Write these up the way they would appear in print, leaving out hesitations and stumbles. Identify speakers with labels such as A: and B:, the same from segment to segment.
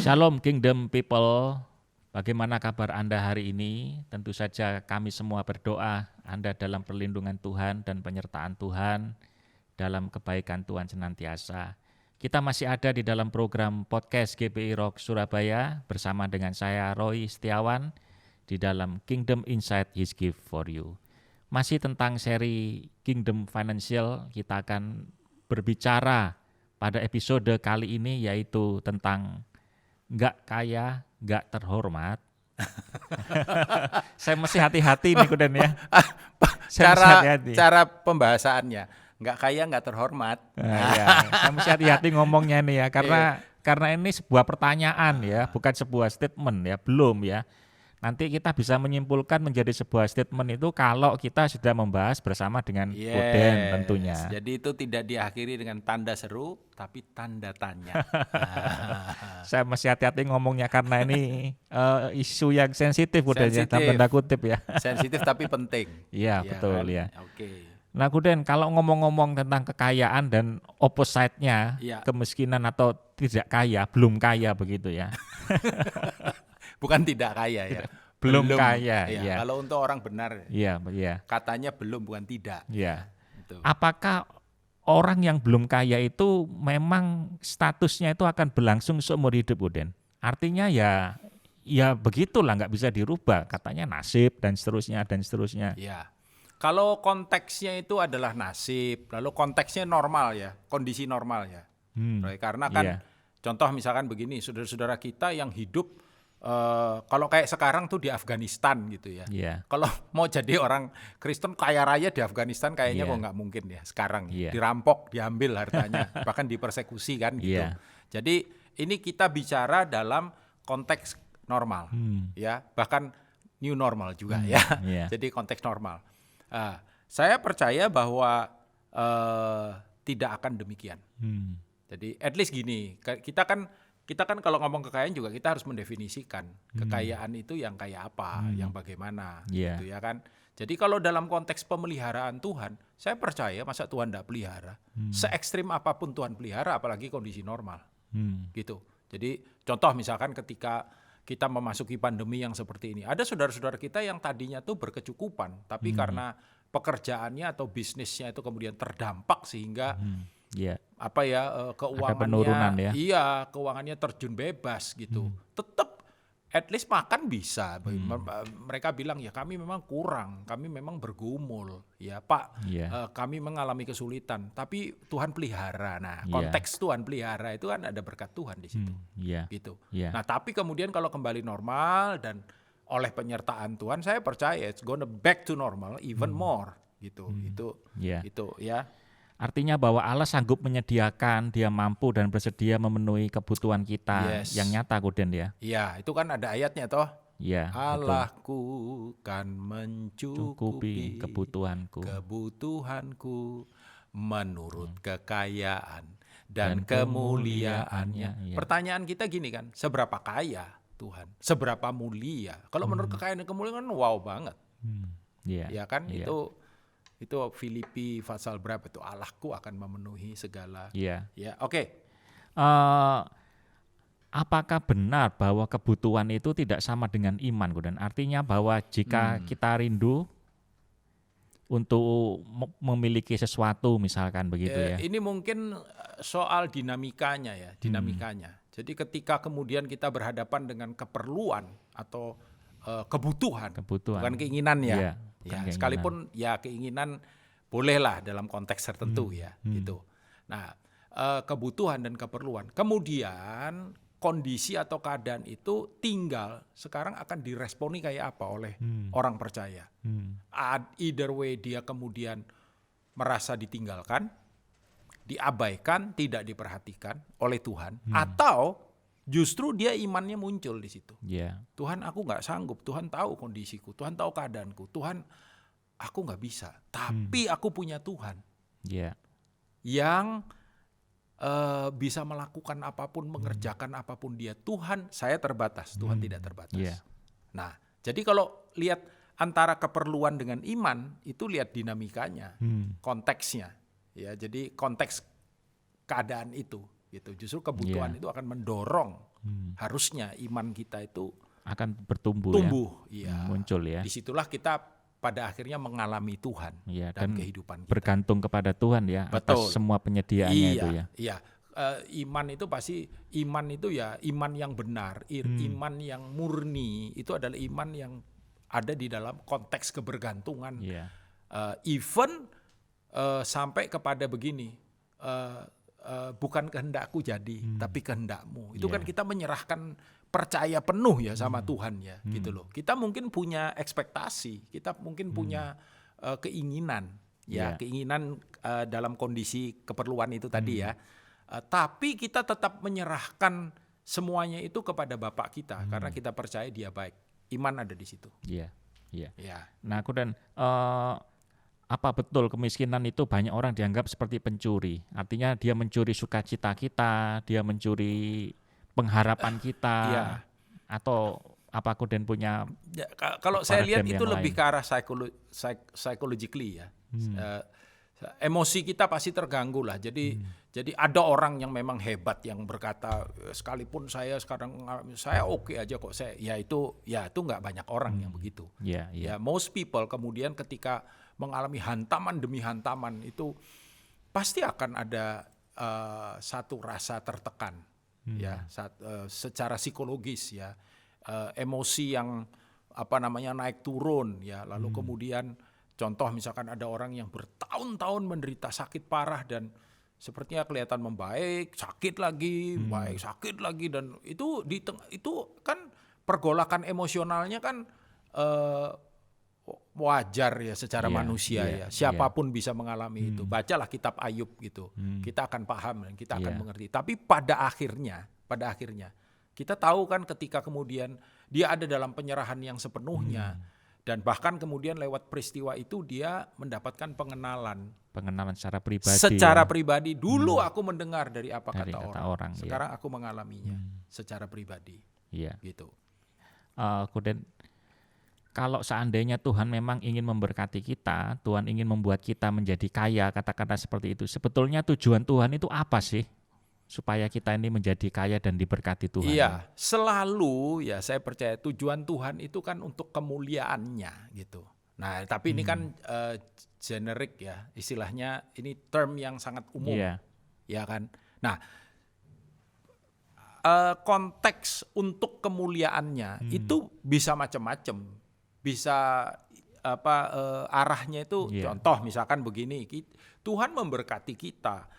A: Shalom Kingdom People, bagaimana kabar Anda hari ini? Tentu saja kami semua berdoa Anda dalam perlindungan Tuhan dan penyertaan Tuhan, dalam kebaikan Tuhan senantiasa. Kita masih ada di dalam program podcast GBI Rock Surabaya bersama dengan saya Roy Setiawan di dalam Kingdom Insight His Gift for You. Masih tentang seri Kingdom Financial, kita akan berbicara pada episode kali ini yaitu tentang nggak kaya, nggak terhormat. Saya mesti hati-hati nih Kuden ya.
B: Cara pembahasannya nggak kaya, nggak terhormat.
A: Ya, saya mesti hati-hati ngomongnya nih ya, karena ini sebuah pertanyaan ya, bukan sebuah statement ya, belum ya. Nanti kita bisa menyimpulkan menjadi sebuah statement itu kalau kita sudah membahas bersama dengan Kuden tentunya.
B: Jadi itu tidak diakhiri dengan tanda seru, tapi tanda tanya.
A: Saya masih hati-hati ngomongnya karena ini isu yang sensitif Kuden ya, dalam tanda kutip ya.
B: Sensitif tapi penting.
A: Iya betul kan? Ya.
B: Oke.
A: Nah Kuden, kalau ngomong-ngomong tentang kekayaan dan opposite-nya, kemiskinan atau tidak kaya, belum kaya begitu ya.
B: Bukan tidak kaya ya.
A: Belum kaya. Ya.
B: Kalau untuk orang benar, katanya belum, bukan tidak.
A: Ya. Apakah orang yang belum kaya itu memang statusnya itu akan berlangsung seumur hidup, Kuden? Artinya ya begitulah, nggak bisa dirubah. Katanya nasib dan seterusnya dan seterusnya.
B: Ya. Kalau konteksnya itu adalah nasib, lalu konteksnya normal ya, kondisi normal ya. Karena kan contoh misalkan begini, saudara-saudara kita yang hidup kalau kayak sekarang tuh di Afghanistan gitu ya. Kalau mau jadi orang Kristen kaya raya di Afghanistan kayaknya kok nggak mungkin ya sekarang. Dirampok, diambil hartanya, bahkan dipersekusi kan gitu. Jadi ini kita bicara dalam konteks normal, ya, bahkan new normal juga ya. Jadi konteks normal. Saya percaya bahwa tidak akan demikian. Jadi at least gini, kita kan kalau ngomong kekayaan juga kita harus mendefinisikan kekayaan itu yang kayak apa, yang bagaimana, gitu ya kan. Jadi kalau dalam konteks pemeliharaan Tuhan, saya percaya masa Tuhan tidak pelihara, se-ekstrim apapun Tuhan pelihara, apalagi kondisi normal, gitu. Jadi contoh misalkan ketika kita memasuki pandemi yang seperti ini, ada saudara-saudara kita yang tadinya tuh berkecukupan, tapi karena pekerjaannya atau bisnisnya itu kemudian terdampak sehingga keuangannya keuangannya terjun bebas gitu. Tetap at least makan bisa. Mereka bilang ya kami memang kurang, kami memang bergumul ya Pak, kami mengalami kesulitan, tapi Tuhan pelihara. Nah konteks Tuhan pelihara itu kan ada berkat Tuhan di situ, gitu. Nah tapi kemudian kalau kembali normal dan oleh penyertaan Tuhan, saya percaya it's gonna back to normal even more gitu. Itu ya.
A: Artinya bahwa Allah sanggup menyediakan, Dia mampu dan bersedia memenuhi kebutuhan kita yang nyata, Kuden ya.
B: Iya, itu kan ada ayatnya toh.
A: Iya,
B: Allahku kan mencukupi
A: kebutuhanku
B: menurut kekayaan dan kemuliaannya. Pertanyaan kita gini kan, seberapa kaya Tuhan? Seberapa mulia? Kalau menurut kekayaan dan kemuliaan kan wow banget. Ya kan itu Filipi pasal berapa itu, Allahku akan memenuhi segala. Oke.
A: Apakah benar bahwa kebutuhan itu tidak sama dengan iman, Kuden? Artinya bahwa jika kita rindu untuk memiliki sesuatu misalkan begitu ya.
B: Ini mungkin soal dinamikanya ya, Jadi ketika kemudian kita berhadapan dengan keperluan atau kebutuhan, bukan keinginan ya. Sekalipun ya keinginan bolehlah dalam konteks tertentu gitu. Nah, kebutuhan dan keperluan. Kemudian kondisi atau keadaan itu tinggal sekarang akan diresponi kayak apa oleh orang percaya. Either way dia kemudian merasa ditinggalkan, diabaikan, tidak diperhatikan oleh Tuhan, atau justru dia imannya muncul di situ. Tuhan, aku nggak sanggup. Tuhan tahu kondisiku. Tuhan tahu keadaanku. Tuhan, aku nggak bisa. Tapi aku punya Tuhan yang bisa melakukan apapun, mengerjakan apapun dia. Tuhan, saya terbatas. Tuhan tidak terbatas. Nah, jadi kalau lihat antara keperluan dengan iman, itu lihat dinamikanya, konteksnya. Ya, jadi konteks keadaan itu. gitu. Justru kebutuhan itu akan mendorong harusnya iman kita itu
A: akan bertumbuh, muncul ya.
B: Disitulah kita pada akhirnya mengalami Tuhan dan kehidupan kita.
A: Bergantung kepada Tuhan ya, atas semua penyediaannya itu ya.
B: Iya. Iman itu pasti, iman itu ya iman yang benar, iman yang murni, itu adalah iman yang ada di dalam konteks kebergantungan. Even sampai kepada begini, bukan kehendakku jadi, tapi kehendakmu. Itu kan kita menyerahkan percaya penuh ya sama Tuhan ya, gitu loh. Kita mungkin punya ekspektasi, kita mungkin punya keinginan, keinginan dalam kondisi keperluan itu tadi ya. Tapi kita tetap menyerahkan semuanya itu kepada Bapa kita karena kita percaya Dia baik. Iman ada di situ.
A: Iya. Nah, apa betul kemiskinan itu banyak orang dianggap seperti pencuri? Artinya dia mencuri sukacita kita, dia mencuri pengharapan kita, atau apa Kuden punya?
B: Kalau saya lihat itu lebih ke arah psychologically ya. Emosi kita pasti terganggu lah. Jadi ada orang yang memang hebat yang berkata, sekalipun saya sekarang saya oke aja kok, itu nggak banyak orang yang begitu. Ya, most people kemudian ketika mengalami hantaman demi hantaman itu pasti akan ada satu rasa tertekan, secara psikologis ya, emosi yang naik turun ya, lalu kemudian contoh misalkan ada orang yang bertahun-tahun menderita sakit parah dan sepertinya kelihatan membaik, sakit lagi, baik, sakit lagi, dan itu kan pergolakan emosionalnya kan wajar ya secara manusia ya. Siapapun bisa mengalami itu. Bacalah kitab Ayub gitu. Kita akan paham dan kita akan mengerti. Tapi pada akhirnya kita tahu kan ketika kemudian dia ada dalam penyerahan yang sepenuhnya. Dan bahkan kemudian lewat peristiwa itu dia mendapatkan pengenalan secara pribadi. Dulu aku mendengar dari apa kata orang. Sekarang aku mengalaminya secara pribadi. Gitu.
A: Kuden, kalau seandainya Tuhan memang ingin memberkati kita, Tuhan ingin membuat kita menjadi kaya, kata-kata seperti itu. Sebetulnya tujuan Tuhan itu apa sih? Supaya kita ini menjadi kaya dan diberkati Tuhan.
B: Iya, selalu ya saya percaya tujuan Tuhan itu kan untuk kemuliaannya gitu. Nah, tapi ini kan generik ya, istilahnya ini term yang sangat umum, ya kan. Nah, konteks untuk kemuliaannya itu bisa macam-macam, bisa arahnya itu. Contoh misalkan begini, Tuhan memberkati kita.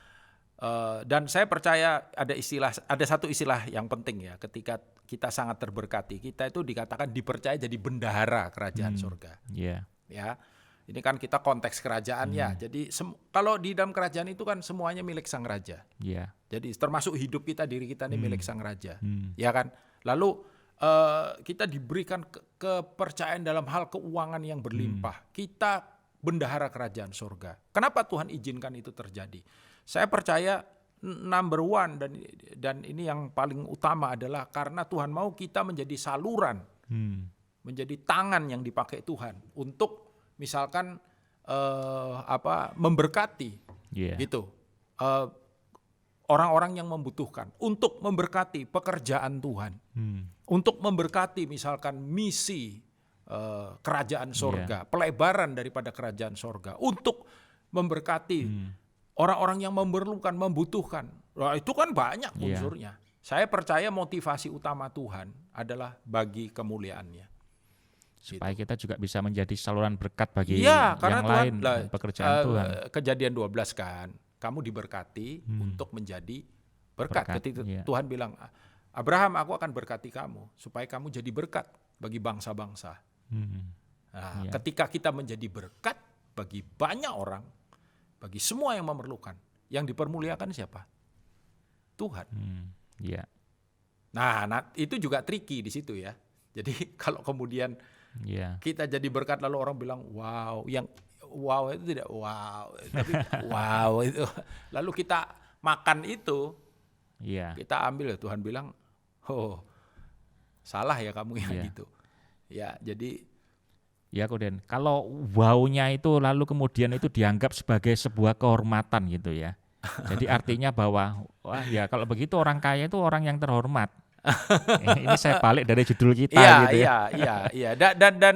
B: Dan saya percaya ada satu istilah yang penting ya, ketika kita sangat terberkati, kita itu dikatakan dipercaya jadi bendahara kerajaan surga. Ya, ini kan kita konteks kerajaan ya. Jadi kalau di dalam kerajaan itu kan semuanya milik sang raja. Jadi termasuk hidup kita, diri kita ini milik sang raja. Ya kan. Lalu kita diberikan kepercayaan dalam hal keuangan yang berlimpah. Kita bendahara kerajaan surga. Kenapa Tuhan izinkan itu terjadi? Saya percaya number one dan ini yang paling utama adalah karena Tuhan mau kita menjadi saluran, menjadi tangan yang dipakai Tuhan untuk misalkan memberkati, gitu, orang-orang yang membutuhkan, untuk memberkati pekerjaan Tuhan, untuk memberkati misalkan misi kerajaan surga, pelebaran daripada kerajaan surga, untuk memberkati orang-orang yang memerlukan, membutuhkan. Nah, itu kan banyak unsurnya. Saya percaya motivasi utama Tuhan adalah bagi kemuliaannya.
A: Supaya kita juga bisa menjadi saluran berkat bagi yang lain, pekerjaan Tuhan.
B: Kejadian 12 kan, kamu diberkati untuk menjadi berkat. Ketika Tuhan bilang, Abraham, aku akan berkati kamu, supaya kamu jadi berkat bagi bangsa-bangsa. Nah, ketika kita menjadi berkat bagi banyak orang, bagi semua yang memerlukan, yang dipermuliakan siapa? Tuhan. Nah, itu juga tricky di situ ya. Jadi kalau kemudian kita jadi berkat lalu orang bilang wow, yang wow itu tidak wow, tapi wow itu. Lalu kita makan itu, kita ambil, Tuhan bilang, oh salah ya kamu yang gitu. Ya, jadi
A: ya Kuden, kalau wow-nya itu lalu kemudian itu dianggap sebagai sebuah kehormatan gitu ya. Jadi artinya bahwa wah ya kalau begitu orang kaya itu orang yang terhormat. Ini saya balik dari judul kita gitu ya.
B: Iya.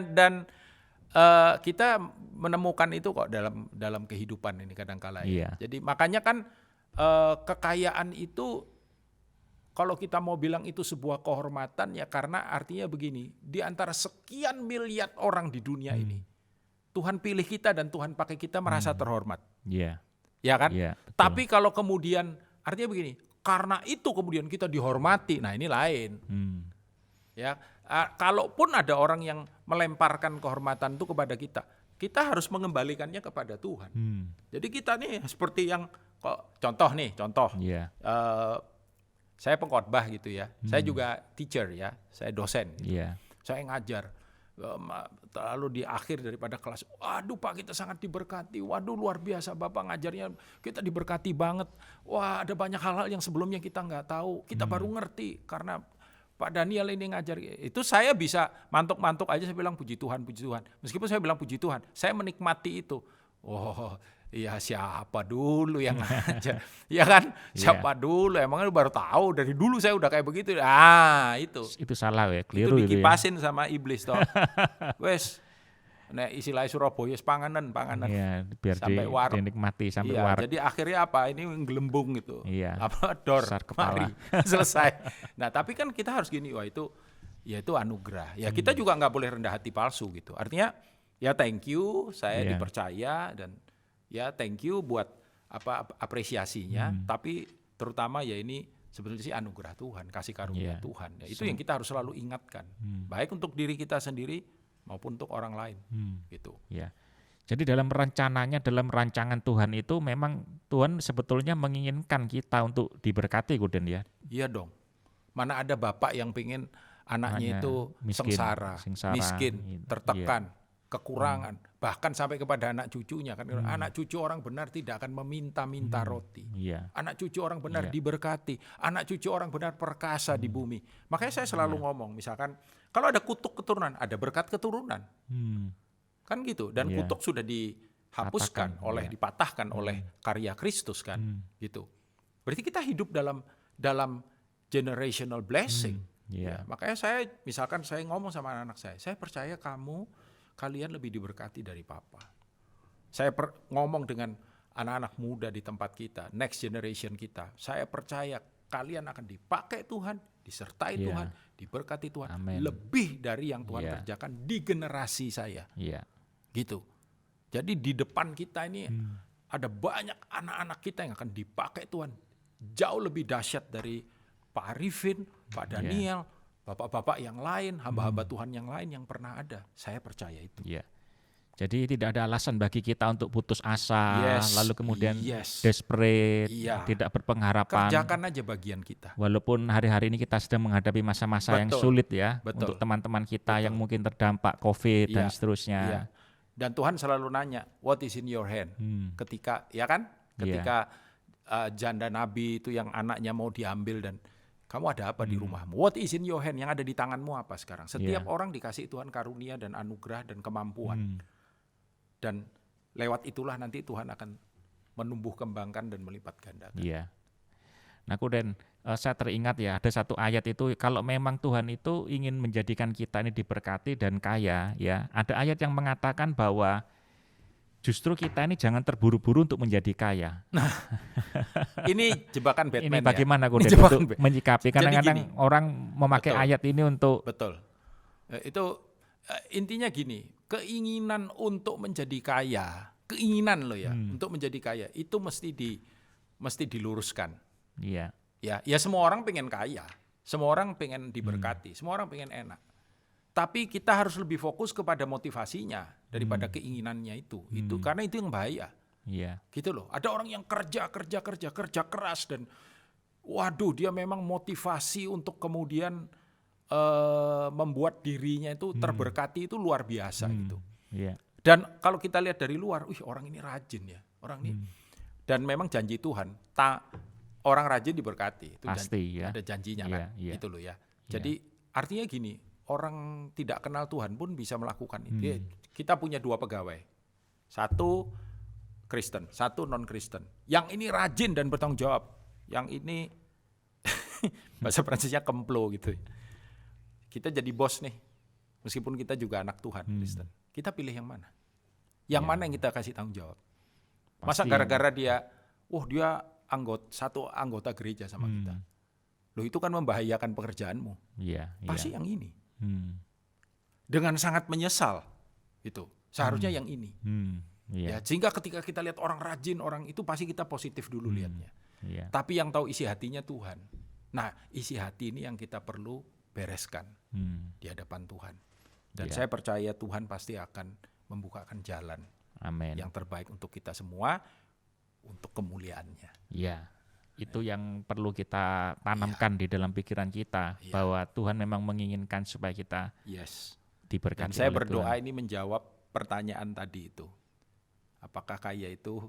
B: Dan kita menemukan itu kok dalam kehidupan ini kadang-kala ya.
A: Iya.
B: Jadi makanya kan kekayaan itu kalau kita mau bilang itu sebuah kehormatan ya karena artinya begini, di antara sekian miliar orang di dunia ini, Tuhan pilih kita dan Tuhan pakai kita merasa terhormat.
A: Iya.
B: Ya kan?
A: Iya, betul.
B: Tapi kalau kemudian artinya begini, karena itu kemudian kita dihormati, nah ini lain. Ya, kalaupun ada orang yang melemparkan kehormatan itu kepada kita, kita harus mengembalikannya kepada Tuhan. Jadi kita nih seperti yang contoh.
A: Iya.
B: Saya pengkhotbah gitu ya. Saya juga teacher ya, saya dosen. Gitu.
A: Iya.
B: Saya ngajar. Lalu di akhir daripada kelas, waduh Pak kita sangat diberkati, waduh luar biasa Bapak ngajarnya, kita diberkati banget. Wah ada banyak hal-hal yang sebelumnya kita nggak tahu, kita baru ngerti karena Pak Daniel ini ngajar. Itu saya bisa mantuk-mantuk aja saya bilang puji Tuhan. Meskipun saya bilang puji Tuhan, saya menikmati itu. Oh iya siapa dulu yang ngajar, ya kan? Siapa dulu? Emangnya baru tahu dari dulu saya udah kayak begitu. Itu
A: salah ya, keliru
B: itu dikipasin ya. Sama iblis toh. Wes, nek istilahnya Surabaya panganan.
A: Iya, biar sampai dinikmati sampai warung.
B: Jadi akhirnya apa? Ini gelembung gitu.
A: Iya.
B: Apa dor
A: kepala.
B: Selesai. Nah, tapi kan kita harus gini, wah itu anugerah. Ya kita juga nggak boleh rendah hati palsu gitu. Artinya ya thank you saya dipercaya dan ya thank you buat apresiasinya, tapi terutama ya ini sebenarnya sih anugerah Tuhan, kasih karunia Tuhan. Ya, itu yang kita harus selalu ingatkan, baik untuk diri kita sendiri maupun untuk orang lain, gitu.
A: Ya. Jadi dalam rencananya, dalam rancangan Tuhan itu memang Tuhan sebetulnya menginginkan kita untuk diberkati, Guden ya.
B: Iya dong. Mana ada bapak yang pengen anaknya itu sengsara, miskin, tertekan. Kekurangan, bahkan sampai kepada anak cucunya kan. Anak cucu orang benar tidak akan meminta-minta roti. Anak cucu orang benar diberkati, anak cucu orang benar perkasa di bumi. Makanya saya selalu ngomong, misalkan kalau ada kutuk keturunan, ada berkat keturunan. Kan gitu, dan kutuk sudah dihapuskan dipatahkan oleh karya Kristus kan, gitu. Berarti kita hidup dalam generational blessing. Ya, makanya saya ngomong sama anak-anak saya percaya kalian lebih diberkati dari papa. Saya ngomong dengan anak-anak muda di tempat kita, next generation kita. Saya percaya kalian akan dipakai Tuhan, disertai Tuhan, diberkati Tuhan. Amen. Lebih dari yang Tuhan kerjakan di generasi saya. Gitu. Jadi di depan kita ini ada banyak anak-anak kita yang akan dipakai Tuhan. Jauh lebih dahsyat dari Pak Arifin, Pak Daniel, bapak-bapak yang lain, hamba-hamba Tuhan yang lain yang pernah ada. Saya percaya itu.
A: Jadi tidak ada alasan bagi kita untuk putus asa, lalu kemudian desperate, tidak berpengharapan.
B: Kerjakan aja bagian kita.
A: Walaupun hari-hari ini kita sedang menghadapi masa-masa yang sulit ya, untuk teman-teman kita yang mungkin terdampak COVID dan seterusnya.
B: Dan Tuhan selalu nanya, what is in your hand? Ketika janda Nabi itu yang anaknya mau diambil dan kamu ada apa di rumahmu? What is in your hand? Yang ada di tanganmu apa sekarang? Setiap orang dikasih Tuhan karunia dan anugerah dan kemampuan. Dan lewat itulah nanti Tuhan akan menumbuh kembangkan dan melipat gandakan.
A: Nah, Kuden, saya teringat ya, ada satu ayat itu, kalau memang Tuhan itu ingin menjadikan kita ini diberkati dan kaya, ya, ada ayat yang mengatakan bahwa justru kita ini jangan terburu-buru untuk menjadi kaya.
B: Nah, ini jebakan Batman.
A: Ini bagaimana Kuden untuk menyikapi? Kadang-kadang orang memakai ayat ini untuk...
B: Betul. Itu intinya gini, keinginan untuk menjadi kaya, keinginan loh ya, untuk menjadi kaya, itu mesti diluruskan. Ya semua orang pengen kaya, semua orang pengen diberkati, semua orang pengen enak. Tapi kita harus lebih fokus kepada motivasinya daripada keinginannya itu. Itu karena itu yang bahaya. Gitu loh. Ada orang yang kerja keras dan waduh dia memang motivasi untuk kemudian membuat dirinya itu terberkati itu luar biasa gitu. Dan kalau kita lihat dari luar, orang ini rajin ya, orang ini. Dan memang janji Tuhan, orang rajin diberkati. Itu
A: pasti
B: ada janjinya kan, gitu loh ya. Jadi artinya gini, orang tidak kenal Tuhan pun bisa melakukan itu. Kita punya 2 pegawai. Satu Kristen, satu non-Kristen. Yang ini rajin dan bertanggung jawab, yang ini bahasa Prancisnya kemplo gitu. Kita jadi bos nih, meskipun kita juga anak Tuhan Kristen. Kita pilih yang mana? Yang mana yang kita kasih tanggung jawab? Masa gara-gara dia satu anggota gereja sama kita. Loh itu kan membahayakan pekerjaanmu. Pasti yang ini. Dengan sangat menyesal itu. Seharusnya yang ini. Ya, sehingga ketika kita lihat orang rajin, orang itu pasti kita positif dulu lihatnya. Tapi yang tahu isi hatinya Tuhan. Nah, isi hati ini yang kita perlu bereskan di hadapan Tuhan. Dan saya percaya Tuhan pasti akan membukakan jalan yang terbaik untuk kita semua, untuk kemuliaannya.
A: Ya, itu yang perlu kita tanamkan di dalam pikiran kita, bahwa Tuhan memang menginginkan supaya kita diberkati.
B: Dan saya
A: oleh
B: berdoa
A: Tuhan.
B: ini menjawab pertanyaan tadi itu. Apakah kaya itu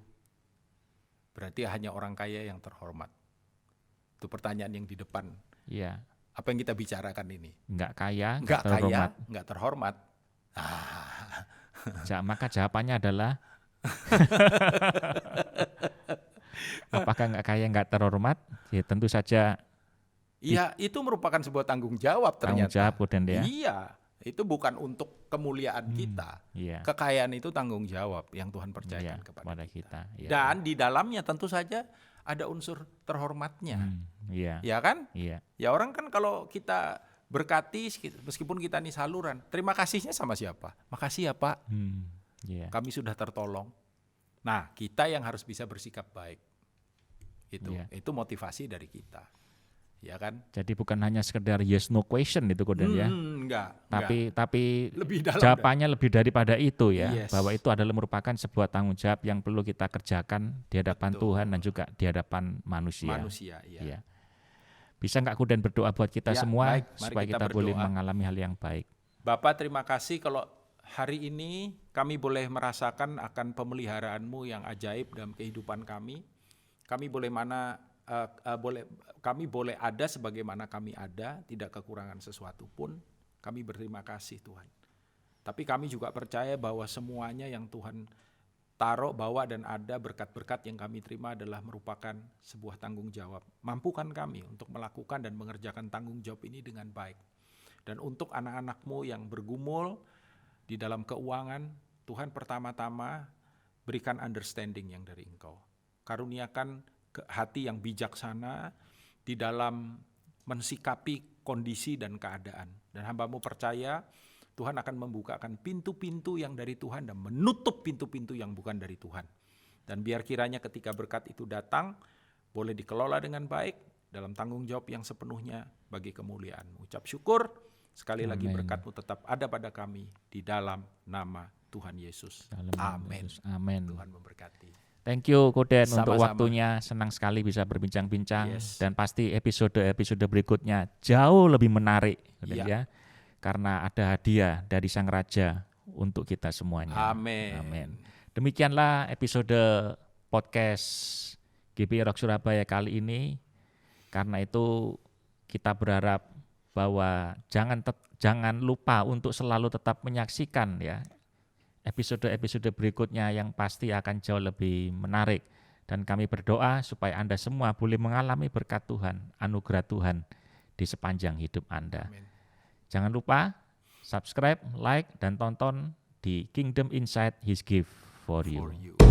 B: berarti hanya orang kaya yang terhormat? Itu pertanyaan yang di depan. Apa yang kita bicarakan ini?
A: Enggak kaya,
B: enggak
A: terhormat.
B: Kaya, enggak terhormat.
A: Maka jawabannya adalah apakah enggak kaya, enggak terhormat? Ya tentu saja.
B: Iya, itu merupakan sebuah tanggung jawab ternyata.
A: Tanggung jawab, ya.
B: Iya, itu bukan untuk kemuliaan kita. Kekayaan itu tanggung jawab yang Tuhan percayakan kepada kita. Dan di dalamnya tentu saja ada unsur terhormatnya. Ya kan? Ya orang kan kalau kita berkati, meskipun kita nih saluran, terima kasihnya sama siapa? Makasih ya Pak, kami sudah tertolong. Nah, kita yang harus bisa bersikap baik. Itu motivasi dari kita. Ya kan?
A: Jadi bukan hanya sekedar yes no question itu Koden ya.
B: Enggak.
A: Tapi
B: lebih dalam
A: jawabannya lebih daripada itu ya. Bahwa itu adalah merupakan sebuah tanggung jawab yang perlu kita kerjakan di hadapan Tuhan dan juga di hadapan manusia. Iya. Bisa nggak Koden berdoa buat kita semua supaya kita boleh mengalami hal yang baik.
B: Bapak, terima kasih kalau hari ini kami boleh merasakan akan pemeliharaanmu yang ajaib dalam kehidupan kami. Kami kami boleh ada sebagaimana kami ada, tidak kekurangan sesuatu pun. Kami berterima kasih Tuhan. Tapi kami juga percaya bahwa semuanya yang Tuhan taruh, bawa dan ada, berkat-berkat yang kami terima adalah merupakan sebuah tanggung jawab. Mampukan kami untuk melakukan dan mengerjakan tanggung jawab ini dengan baik. Dan untuk anak-anak-Mu yang bergumul di dalam keuangan, Tuhan pertama-tama berikan understanding yang dari Engkau. Karuniakan hati yang bijaksana di dalam mensikapi kondisi dan keadaan. Dan hamba-Mu percaya Tuhan akan membukakan pintu-pintu yang dari Tuhan dan menutup pintu-pintu yang bukan dari Tuhan. Dan biar kiranya ketika berkat itu datang, boleh dikelola dengan baik dalam tanggung jawab yang sepenuhnya bagi kemuliaan. Ucap syukur, sekali lagi berkat-Mu tetap ada pada kami di dalam nama Tuhan Yesus. Amin. Tuhan memberkati.
A: Thank you Koden untuk waktunya, senang sekali bisa berbincang-bincang dan pasti episode berikutnya jauh lebih menarik ya. Karena ada hadiah dari Sang Raja untuk kita semuanya.
B: Amin.
A: Demikianlah episode podcast GBI Rock Surabaya kali ini. Karena itu kita berharap bahwa jangan lupa untuk selalu tetap menyaksikan ya episode-episode berikutnya yang pasti akan jauh lebih menarik. Dan kami berdoa supaya Anda semua boleh mengalami berkat Tuhan, anugerah Tuhan di sepanjang hidup Anda.
B: Amin.
A: Jangan lupa subscribe, like, dan tonton di Kingdom Inside His Gift for You.